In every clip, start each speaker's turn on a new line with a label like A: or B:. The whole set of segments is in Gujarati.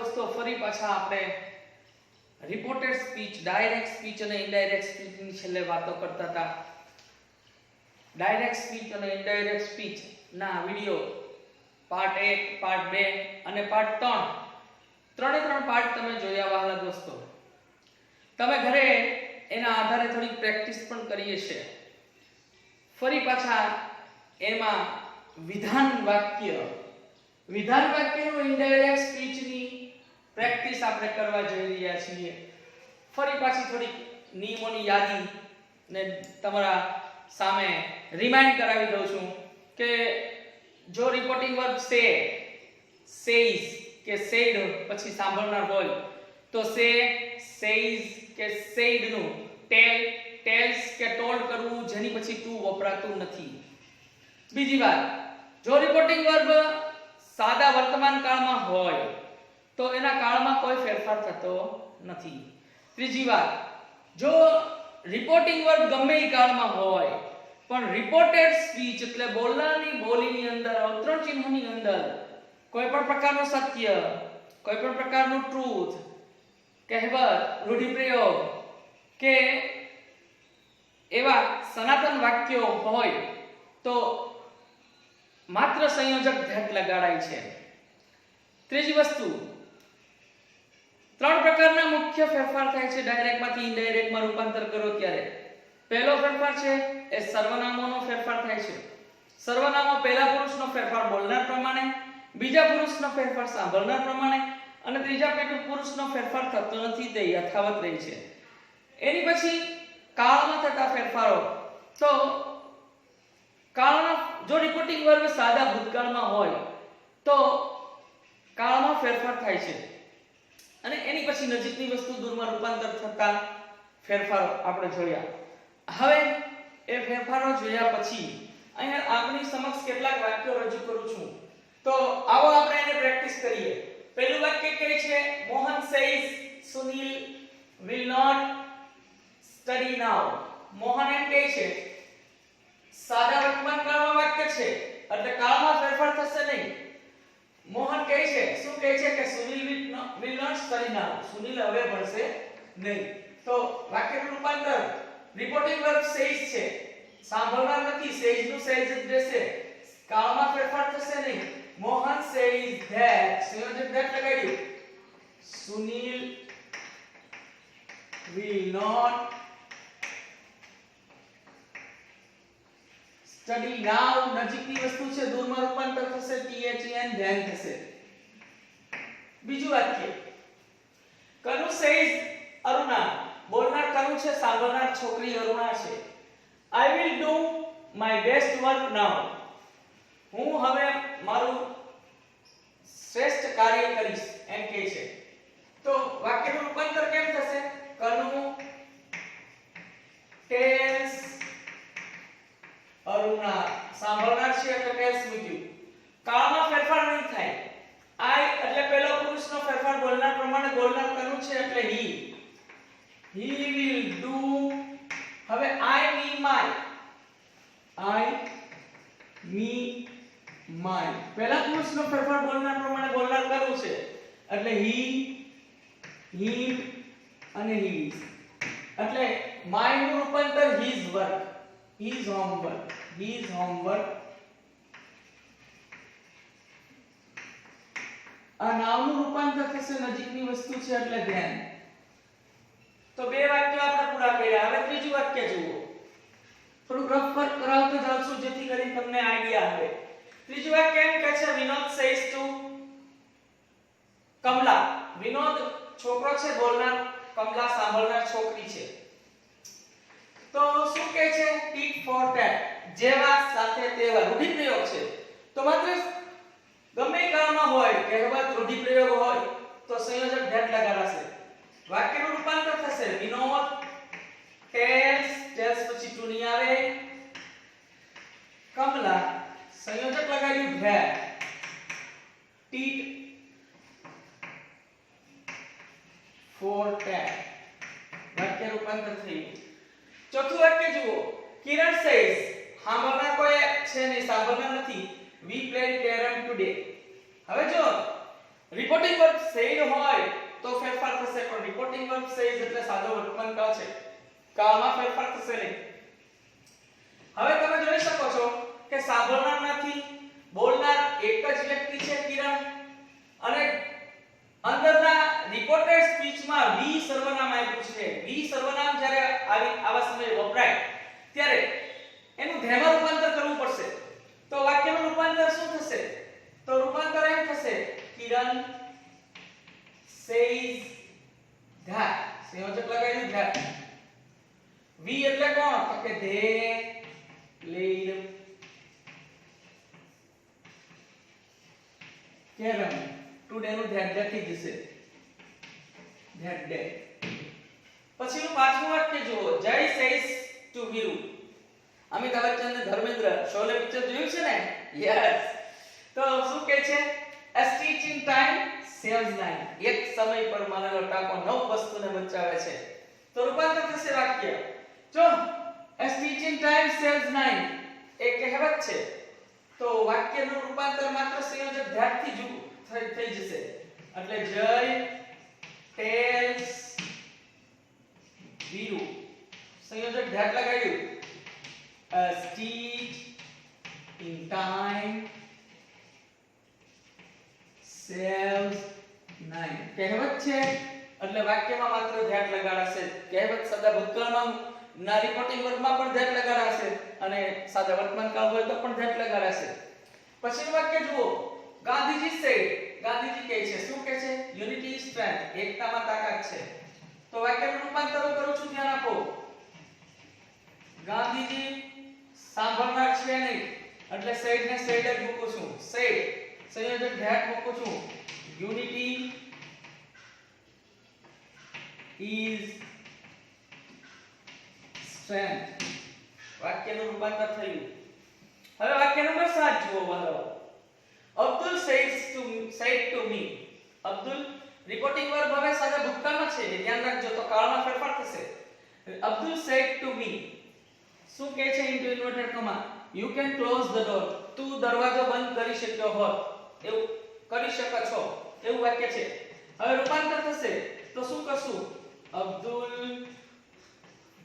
A: દોસ્તો ફરી પાછા આપણે રિપોર્ટેડ સ્પીચ, ડાયરેક્ટ સ્પીચ અને ઇનડાયરેક્ટ સ્પીચની છેલ્લે વાતો કરતા હતા. ડાયરેક્ટ સ્પીચ અને ઇનડાયરેક્ટ સ્પીચ ના વિડિયો પાર્ટ 1, પાર્ટ 2 અને પાર્ટ 3 ત્રણે ત્રણ પાર્ટ તમે જોયા વહાલા દોસ્તો. તમે ઘરે એના આધારે થોડી પ્રેક્ટિસ પણ કરી હશે. ફરી પાછા એમાં વિધાન વાક્યનું ઇનડાયરેક્ટ સ્પીચની પ્રેક્ટિસ આપણે કરવા જઈ રહ્યા છીએ. ફરી પાછી થોડી નિયમોની યાદી ને તમારા સામે રિમાઇન્ડ કરાવી દઉં છું કે જો રિપોર્ટિંગ વર્બ સે, સેઝ કે સેડ પછી સાંભળનાર હોય તો સે, સેઝ કે સેડ નું ટેલ, ટેલ્સ કે ટોલ્ડ કરવું જેની પછી ટુ વપરાતું નથી. બીજી વાત, જો રિપોર્ટિંગ વર્બ સાદા વર્તમાન કાળમાં હોય તો એના કાળમાં કોઈ ફેરફાર થતો નથી. ત્રીજી વાત, જો રિપોર્ટિંગ વર્બ ગમે એ કાળમાં હોય પણ રિપોર્ટેડ સ્પીચ એટલે બોલનારની બોલીની અંદર અવતરણ ચિહ્નની અંદર કોઈ પણ પ્રકારનું સત્ય, કોઈ પણ પ્રકારનું ટ્રુથ, કહેવત, રૂઢિપ્રયોગ કે એવા સનાતન વાક્યો હોય તો માત્ર સંયોજક ધેટ લગાડાય છે. ત્રીજી વસ્તુ, ત્રણ પ્રકારના મુખ્ય ફેરફાર થાય છે ડાયરેક્ટમાંથી ઇનડાયરેક્ટમાં રૂપાંતર કરો ત્યારે. પહેલો ફેરફાર છે એ સર્વનામોનો ફેરફાર થાય છે. સર્વનામો પહેલા પુરુષનો ફેરફાર બોલનાર પ્રમાણે, બીજા પુરુષનો ફેરફાર સાંભળનાર પ્રમાણે અને ત્રીજા પુરુષનો ફેરફાર થતો નથી, તે યથાવત રહે છે. એની પછી કાળમાં થતા ફેરફારો, તો કાળમાં જો રિપોર્ટિંગ વર્બ સાદા ભૂતકાળમાં હોય તો કાળમાં ફેરફાર થાય છે અને એની પછી નજીકની વસ્તુ દૂરમાં રૂપાંતર થતા ફેરફારો આપણે જોયા. હવે એ ફેરફારો જોયા પછી અહીંયા આપણી સમક્ષ કેટલાક વાક્યો રજૂ કરું છું, તો આવો આપણે એને પ્રેક્ટિસ કરીએ. પહેલું વાક્ય કહે છે Mohan says Sunil will not study now. Mohan એમ કહે છે, સાદા વર્તમાન કાળમાં વાક્ય છે એટલે કાળમાં ફેરફાર થશે નહીં. મોહન કહે છે, શું કહે છે કે Sunil will not study now. Sunil હવે ભણશે નહીં. તો વાક્યનું રૂપાંતર, રિપોર્ટિંગ વર્બ સેઝ છે, સાંભળનાર નથી, સેઝ નું સેઝ જ રહેશે, કાળમાં ફેરફાર થશે નહીં. મોહન સેઝ that, સંયોજક that લગાડ્યું. Sunil will not study now, નજીકની વસ્તુ છે, દૂરમાં રૂપાંતર થશે, then ધ્યાન થશે. બીજું વાક્ય, કનુ સેઝ અરુણા, બોલનાર કનુ છે, સાંભળનાર છોકરી અરુણા છે. I will do my best work now. હું હવે મારું શ્રેષ્ઠ કાર્ય કરીશ એમ કહે છે. તો વાક્યનું રૂપાંતર કેમ થશે? કનુ tells અરુણા, સાંભળનાર છે એટલે ટેલ્સ મૂક્યું. કાળમાં ફેરફાર નહીં થાય. I એટલે પહેલો પુરુષનો ફેરફાર બોલનાર પ્રમાણે, બોલનાર કનુ છે એટલે he will do. હવે I me my પહેલા પુરુષનો ફેરફાર બોલનાર પ્રમાણે, બોલનાર કનુ છે એટલે he, him અને his. એટલે my નું રૂપાંતર his work, his homework. આ નામનું રૂપાંતર થશે, નજીકની વસ્તુ છે એટલે ધ્યાન. તો બે વાક્યો આપણે પૂરા કર્યા. હવે ત્રીજું વાક્ય જુઓ. થોડું રફ વર્ક કરાવતો જાઉં છું જેથી કરીને તમને આઈડિયા આવે. ત્રીજું વાક્ય એમ કહે છે વિનોદ સેઝ ટુ કમલા. વિનોદ છોકરો છે, બોલનાર કમલા સાંભળનાર છોકરી છે. તો શું કહે છે? ટીટ ફોર ટેટ, જેવા સાથે તેવા. રૂઢિપ્રયોગ છે તો માત્ર ગમે કાળમાં હોય, કહેવત, રૂઢિપ્રયોગ હોય તો સંયોજક ધેટ લગાડાશે. વાક્યનું રૂપાંતર થશે વિનોદ tells, tells પછી ટુ ની આવે. કમલા, સંયોજક લગાડ્યું ધેટ. ટીટ ફોર ટેટ, વાક્ય રૂપાંતર થયું. ચોથું વાક્ય જુઓ. કિરણ સેઝ, સાંભળનાર કોઈ છે નહીં, સાંભળનાર નથી. We played carom today. હવે જો રિપોર્ટિંગ વર્બ said હોય તો ફેરફાર થશે, પણ રિપોર્ટિંગ વર્બ says એટલે સાદો વર્તમાન કાળ છે, કાળમાં ફેરફાર થશે નહીં. હવે તમે જોઈ શકો છો કે સાંભળનાર નથી, બોલનાર એક જ વ્યક્તિ છે કિરણ, અને અંદરના રિપોર્ટેડ સ્પીચમાં વી સર્વનામ આપ્યું છે. વી સર્વનામ જ્યારે આવા સમયે વપરાય ત્યારે એનું ધ્યેયમાં રૂપાંતર કરવું પડશે. તો વાક્યનું રૂપાંતર શું થશે? તો રૂપાંતર એમ થશે, કિરણ says that, સંયોજક લગાવ્યું that. વી એટલે કોણ? તો કે they played કેરમ ટુડે નું that થી જશે, that day. પછીનું પાંચમું વાક્ય જુઓ, જય says to વીરુ. અમિતાભ બચ્ચન ને ધર્મેન્દ્ર શોલે પિક્ચર જોયું છે ને? યસ. તો શું કહે છે? a stitch in time saves nine. એક સમય પર મારેલો ટાંકો 9 વસ્તુને બચાવે છે. તો રૂપાંતર થશે વાક્ય. જો a stitch in time saves nine એક કહેવત છે, તો વાક્યનું રૂપાંતર માત્ર સંયોજક ધ્યાનથી જ થઈ જશે. એટલે જય tells વીરુ, સંયોજક ધ્યાન લગાડ્યું, a stitch in time saves nine. કહેવત છે એટલે વાક્યમાં માત્ર ધ્યાન લગાડાશે. કહેવત સદા ભૂતકાળમાં ના રિપોર્ટિંગ વર્બમાં પણ ધ્યાન લગાડાશે અને સાદા વર્તમાન કાળ હોય તો પણ ધ્યાન લગાડાશે. પછીનું વાક્ય જુઓ, ગાંધીજી said. ગાંધીજી કહે છે, શું કહે છે? યુનિટી ઇઝ સ્ટ્રેન્થ, એકતામાં તાકાત છે. તો વાક્યનું રૂપાંતર કરું છું, ધ્યાન આપો. ગાંધીજી સાંભળનાર છે નહીં એટલે said ને said જ મૂકું છું. said સંયોજક ધ્યાન મૂકું છું. Unity is strength. વાક્યનું રૂપાંતર થયું. હવે વાક્ય નંબર 7 જુઓ વાલો. Abdul said to me. Abdul reporting verb હવે સાદા ભૂતકાળમાં છે, ધ્યાન રાખજો, તો કાળમાં ફેરફાર થશે. Abdul said to me. શું કહે છે? Into inverted comma, you can close the door. તું દરવાજો બંધ કરી શક્યો હોત, એવું કરી શકો છો, એવું વાક્ય છે. હવે રૂપાંતર થશે તો શું કરશું? અબ્દુલ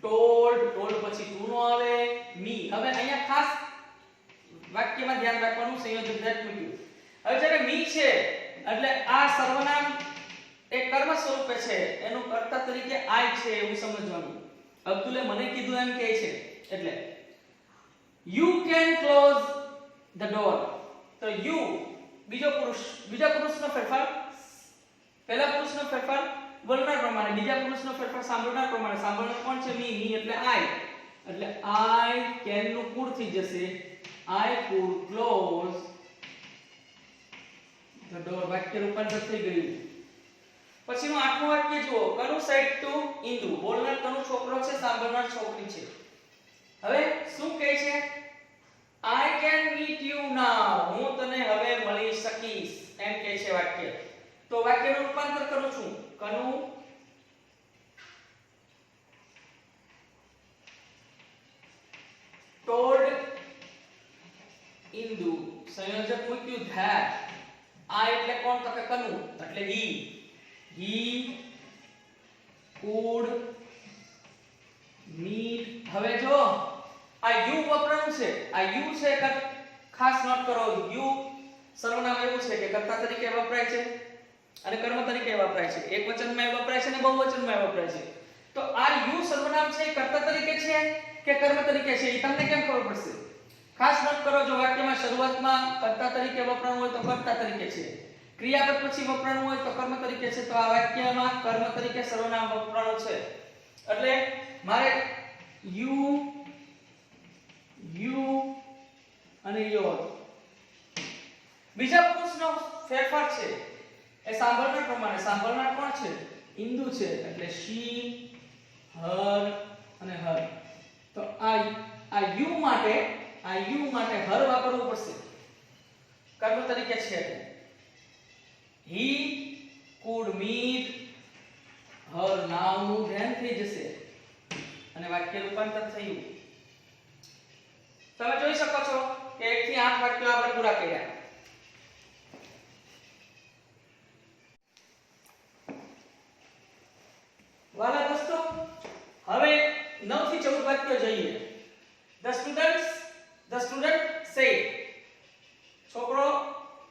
A: told પછી તું નો આવે, me. હવે અહીંયા ખાસ વાક્યમાં ધ્યાન રાખવાનું, સંયોજક ધ્યાન મૂક્યું. હવે જ્યારે me છે એટલે આ સર્વનામ એક કર્મ સ્વરૂપે છે, એનું કર્તા તરીકે I છે એવું સમજવાનું. અબ્દુલે મને કીધું એમ કહે છે એટલે you can close the door. તો you બીજા પુરુષનો ફેરફાર, પહેલા પુરુષનો ફેરફાર બોલનાર પ્રમાણે, બીજા પુરુષનો ફેરફાર સાંભળનાર પ્રમાણે. સાંભળનાર કોણ છે? me એટલે I. એટલે I can નું કુડ થઈ જશે, I could close the door. વાક્ય રૂપાંતર થઈ ગયું. પછીનું આઠમું વાક્ય જુઓ, કનુ said to ઇન્દુ. બોલનાર કનુ છોકરો છે, સાંભળનાર છોકરી છે. હવે શું કહે છે? I can meet you now. હું તને હવે મળી શકીશ, એમ કહે છે વાક્ય. તો વાક્યનું રૂપાંતર કરું છું, કનુ told ઇન્દુ, સંયોજક મૂક્યું that. આ એટલે કોણ? તો કે કનુ, એટલે he could meet. હવે જો આ you વપરાયું છે, આ you છે, ખાસ નોટ કરો, you સર્વનામ એવું છે કે કર્તા તરીકે વપરાય છે અને કર્મ તરીકે વપરાય છે. એક વચનમાં વપરાય છે અને બહુવચનમાં વપરાય છે. તો આ you સર્વનામ છે એ કર્તા તરીકે છે કે કર્મ તરીકે છે, એ તમને કેમ ખબર પડશે? ખાસ નોટ કરો, જો વાક્યમાં શરૂઆતમાં કર્તા તરીકે વપરાયું હોય તો કર્તા તરીકે છે, ક્રિયાપદ પછી વપરાયું હોય તો કર્મ તરીકે છે. તો આ વાક્યમાં કર્મ તરીકે સર્વનામ વપરાયું છે. એટલે મારે you અને your. બીજા પુરુષનો ફેરફાર છે એ સાંભળનાર પ્રમાણે. સાંભળનાર કોણ છે? ઇન્દુ છે, એટલે she, her અને her. તો આ you માટે her વાપરવું પડશે, કર્મ તરીકે છે. he could meet her now નું ધ્યાન થઈ જશે અને વાક્ય રૂપાંતર થયું. તમે જોઈ શકો છો કે 1 થી 8 વાક્યો આપણે પૂરા કર્યા. જોઈએ. The student said. છોકરો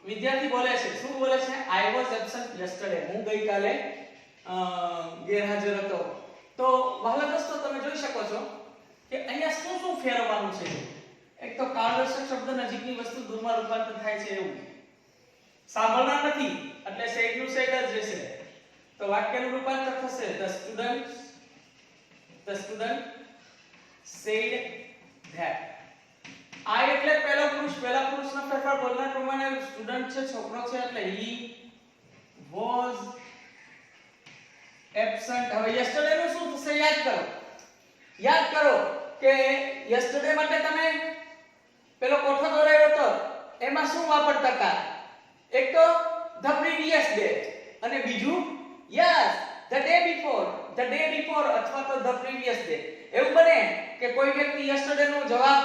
A: વિદ્યાર્થી બોલે છે. શું બોલે છે? I was absent yesterday. હું ગઈકાલે ગેરહાજર હતો. તો વહાલા દોસ્તો તમે જોઈ શકો છો કે અહીંયા શું શું ફેરવવાનું છે. એક તો કાળદર્શક શબ્દ નજીકની વસ્તુ દૂરમાં રૂપાંતર થાય છે એવું. સાંભળનાર નથી એટલે said નું said જ રહેશે. તો વાક્યનું રૂપાંતર થશે the student said that. I એટલે પહેલો પુરુષનો ફેરફાર બોલનાર પ્રમાણે સ્ટુડન્ટ છે, છોકરો છે એટલે he was absent. હવે yesterday નું શું થશે? યાદ કરો કે yesterday માટે તમે પેલો કોઠો દોરાયો હતો એમાં શું વાપરતા હતા? એક તો the previous day અને બીજું the day before અથવા તો the previous day. એવું બને કે કોઈ વ્યક્તિ yesterday નો જવાબ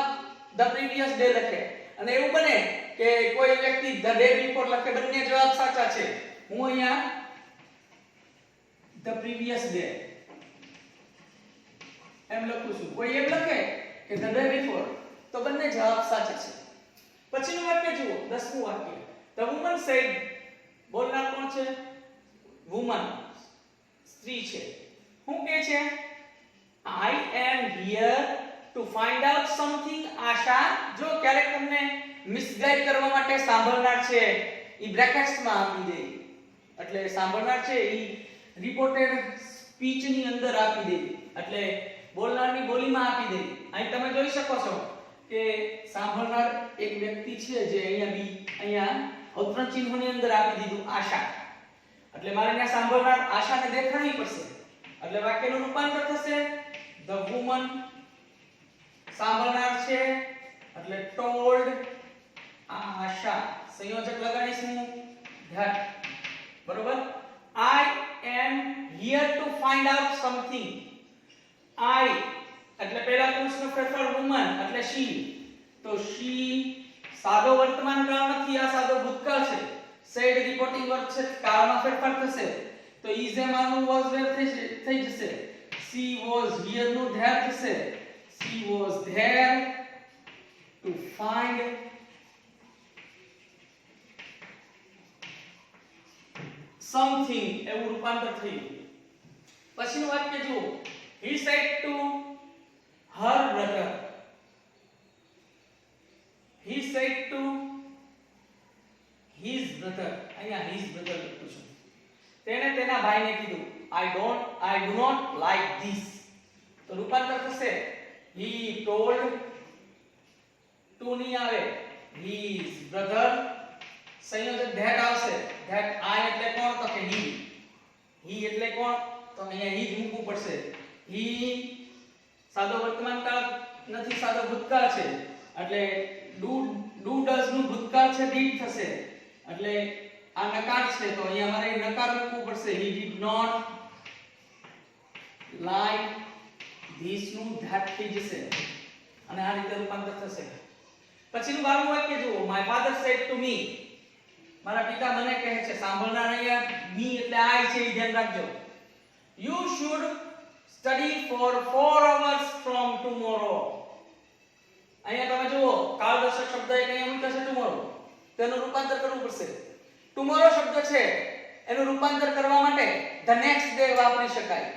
A: the previous day લખે અને એવું બને કે કોઈ વ્યક્તિ the day before લખે. બંને જવાબ સાચા છે. હું અહીંયા the previous day એમ લખું છું. કોઈ એમ લખે કે the day before તો બંને જવાબ સાચા છે. પછીનું વાક્ય જુઓ, 10મું વાક્ય. The woman said. બોલનાર કોણ છે? woman, સ્ત્રી છે. શું કહે છે? I am here to find out something. આશા, જો ક્યારેક તમને મિસગાઈડ કરવા માટે સાંભળનાર છે ઈ બ્રેકેટ્સ માં આપી દે એટલે સાંભળનાર છે ઈ રિપોર્ટેડ સ્પીચ ની અંદર આપી દે એટલે બોલનારની બોલીમાં આપી દે. અહીં તમે જોઈ શકો છો કે સાંભળનાર એક વ્યક્તિ છે જે અહીંયા અવતરણ ચિહ્નની અંદર આપી દીધું આશા. એટલે મારે અહીંયા સાંભળનાર આશાને દેખાડવી પડશે એટલે વાક્યનું રૂપાંતર થશે the woman. સાંભળનાર છે એટલે told આશા. સંયોજક લગાડીશું that. બરોબર. I am here to find out something. I એટલે પહેલા પુરુષનો ફેરફાર woman એટલે she. તો she સાદો વર્તમાન કાળ નથી, આ સાદો ભૂતકાળ છે. said રિપોર્ટિંગ વર્બ છે, કાળમાં ફેરફાર થશે તો is એમાંનું was there થઈ જશે. she was here નું there થશે. she was there to find something એવું રૂપાંતર થયું. પછીનું વાક્ય જુઓ. he said to her brother. he said to his brother. અહીંયા his brother લખું છું. તેણે તેના ભાઈને કીધું I do not like this. તો રૂપાંતર થશે he told to ની આવે his brother. સંયોજક that આવશે. that I એટલે કોણ? તો કે he એટલે કોણ? તો અહીંયા he જ મૂકવું પડશે. he સાદો વર્તમાન કાળ નથી, સાદો ભૂતકાળ છે એટલે do does નું ભૂતકાળ છે did થશે એટલે આ નકાર છે તો અહીંયા મારે નકાર મૂકવું પડશે. he did not like this નું that થઈ જશે અને આ રીતે રૂપાંતર થશે. પછીનું 12મું વાક્ય જુઓ. my father said to me. મારા પિતા મને કહે છે. સાંભળનાર અહીંયા me એટલે I છે એ ધ્યાન રાખજો. you should study for 4 hours from tomorrow. અહીંયા તમે જુઓ કાળદર્શક શબ્દ એક અહીંયા મૂક્યો છે tomorrow. તેનું રૂપાંતર કરવું પડશે. tomorrow શબ્દ છે એનું રૂપાંતર કરવા માટે the next day વાપરી શકાય,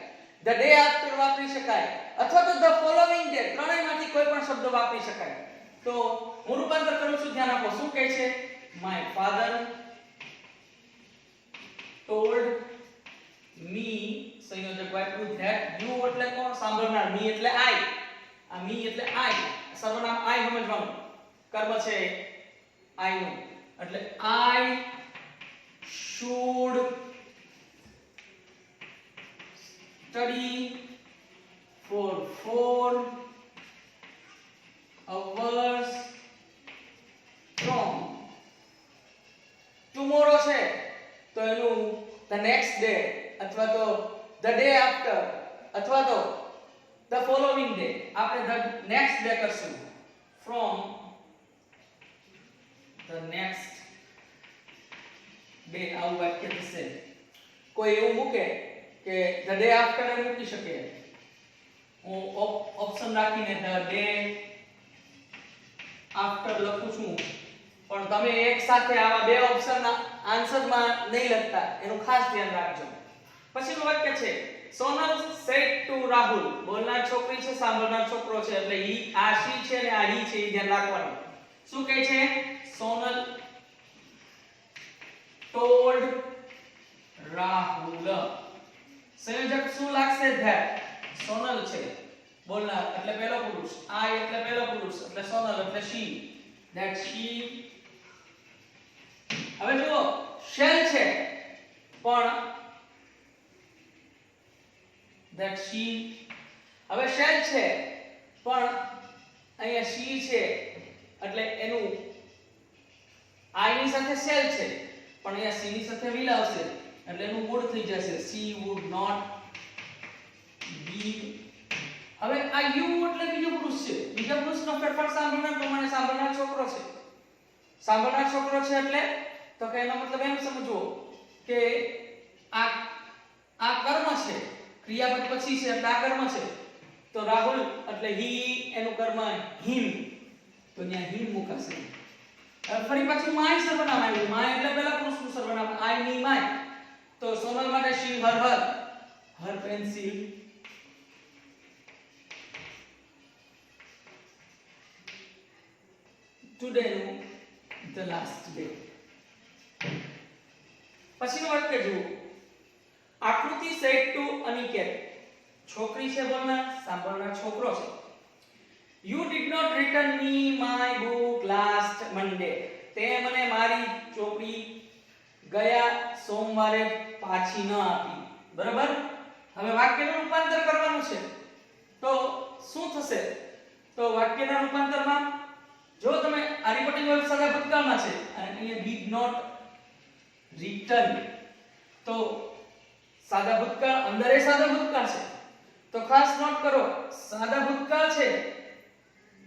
A: the day after વાપરી શકાય અથવા તો the following day. ત્રણેયમાંથી કોઈ પણ શબ્દ વાપરી શકાય. તો હું રૂપાંતર કરું છું, ધ્યાન આપો. શું કહે છે? my father told me. સંયોજક વાક્ય that. you એટલે કોણ? સાંભળનાર. me એટલે I. આ me એટલે I. સર્વનામ I સમજવાનું. કર્મ છે I નું એટલે I should study for 4 hours from tomorrow છે તો એનું the next day અથવા તો the day after અથવા તો the following day. આપણે the next day કરશું. from the next day આવું વાક્ય થશે. કોઈ એવું મૂકે કે the day after એ મૂકી શકે. હું ઓપ્શન રાખીને ધ ડે આફ્ટર લખું છું, પણ તમે એક સાથે આવા બે ઓપ્શનના આન્સરમાં નહીં લખતા, એનું ખાસ ધ્યાન રાખજો. પછીનું વાક્ય છે સોનલ સેડ ટુ રાહુલ. બોલનાર છોકરી છે, સાંભળનાર છોકરો છે, એટલે હી આ શી છે ને આ હી છે, એ ધ્યાન રાખવાનું. શું કહે છે? સોનલ ટોલ્ડ રાહુલ. સંયોજક શું લાગશે? ધેટ. સોનલ છે બોલનાર એટલે પહેલો પુરુષ, આઈ એટલે પહેલો પુરુષ એટલે સોનલ એટલે શી, ધેટ શી. હવે જુઓ શેલ છે પણ ધેટ શી. હવે શેલ છે પણ અહીંયા શી છે એટલે એનું આઈ ની સાથે શેલ છે પણ અહીંયા સી ની સાથે વિલ આવશે એટલે એનું મૂળ થઈ જશે સી વુડ નોટ બી. હવે આ યુ એટલે બીજો પુરુષ છે, બીજા પુરુષનો ફેરફાર સાંભળનાર પ્રમાણે સાંભળનાર છોકરો છે. સાંભળનાર છોકરો છે એટલે તો કે એનો મતલબ એમ સમજવો કે આ કર્મ છે, ક્રિયાપદ પછી છે એટલે આ કર્મ છે. તો રાહુલ એટલે હી, એનું કર્મ હિમ, તો અહીંયા હિમ મુકાશે. હવે ફરી પાછું માય સર્વનામ આવ્યું. માય એટલે પહેલા પુરુષનું સર્વનામ, આઈ ની માય. તો સોનલ માટે શી હર પેન્સિલ. ટુડે નું ધ લાસ્ટ ડે. પછીનું વાક્ય જુઓ. આકૃતિ સેડ ટુ અનિકેત. છોકરી છે બોલનાર, સાંભળનાર છોકરો છે. You did not return me my book last Monday. તે મને મારી ચોપડી ગયા સોમવારે પાછી ન આપી. બરાબર. હવે વાક્યનું રૂપાંતર કરવાનું છે તો શું થશે? તો વાક્યના રૂપાંતરમાં જો તમે આ રિપોર્ટિંગ વર્બ સાદા ભૂતકાળમાં છે અને અહીંયા ડીડ નોટ રિટર્ન, તો સાદા ભૂતકાળ અંદર એ સાદા ભૂતકાળ છે. તો ખાસ નોટ કરો, સાદા ભૂતકાળ છે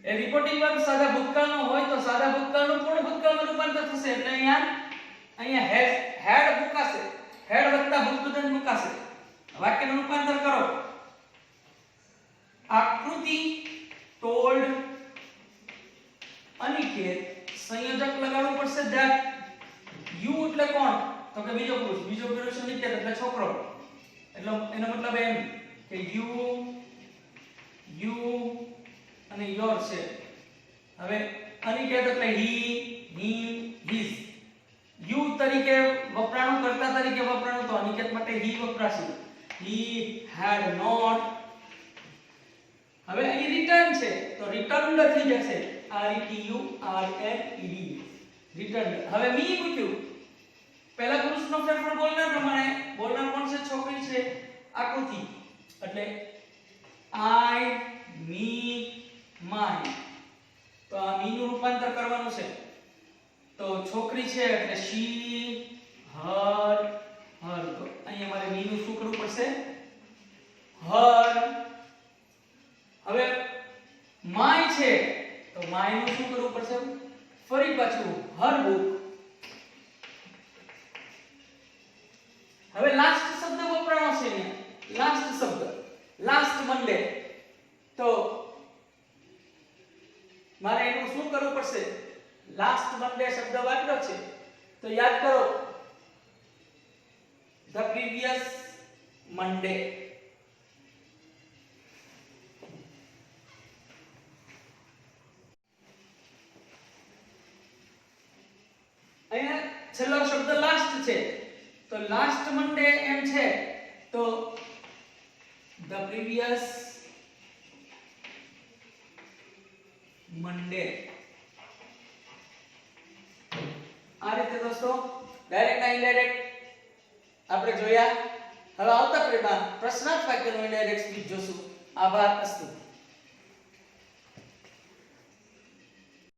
A: એ રિપોર્ટિંગ વર્બ સાદા ભૂતકાળનો હોય તો સાદા ભૂતકાળનું પૂર્ણ ભૂતકાળમાં રૂપાંતર થશે એટલે અહીંયા હેડ મુકાશે, હેડ વત્તા ભૂતગૃદન મુકાશે. વાક્યનું રૂપાંતર કરો. આકૃતિ ટોલ્ડ અનિકેત. સંયોજક લગાડવું પડશે ધેટ. યુ એટલે કોણ? તો કે બીજો પુરુષ અનિકેત એટલે છોકરો. એટલે એનો મતલબ એમ કે યુ અને યોર છે. હવે અનિકેત એટલે હી, હિમ, હિઝ. યુ તરીકે વપરાણું, કર્તા તરીકે વપરાણું, તો અનિકેત માટે હી વપરાશે. હી હેડ નોટ. હવે અહીં રિટર્ન છે તો રિટર્ન્ડ થઈ જશે. RETURNED return. હવે મી મૂક્યું. પહેલા પુરુષનો ફેરફાર બોલનાર પ્રમાણે. બોલનાર કોણ છે? છોકરી છે. આકૃતિ એટલે આઈ, મી, માય. તો આ મી નું રૂપાંતર કરવાનું છે. તો છોકરી છે એટલે શી, હર. તો અહીંયા મારે મી નું શું કરવું પડશે? હર. હવે માય છે તો માય નું શું કરવું પડશે? ફરી પાછું હર બુક. હવે લાસ્ટ શબ્દ વપરાણો છે અહીંયા. લાસ્ટ શબ્દ લાસ્ટ મંડે. તો મારે એનું શું કરવું પડશે? લાસ્ટ મંડે શબ્દ વાપર્યો છે તો યાદ કરો ધ પ્રીવિયસ મંડે. અહીંયા છેલ્લો શબ્દ લાસ્ટ છે તો લાસ્ટ મંડે એમ છે તો ધ પ્રીવિયસ મંડે. આ રીતે દોસ્તો ડાયરેક્ટ અને ઇનડાયરેક્ટ આપણે જોયા. હવે આવતા પ્રશ્નાર્થ વાક્યનું ઇનડાયરેક્ટ સ્પીચ જોશું. આભાર. અસ્તુ.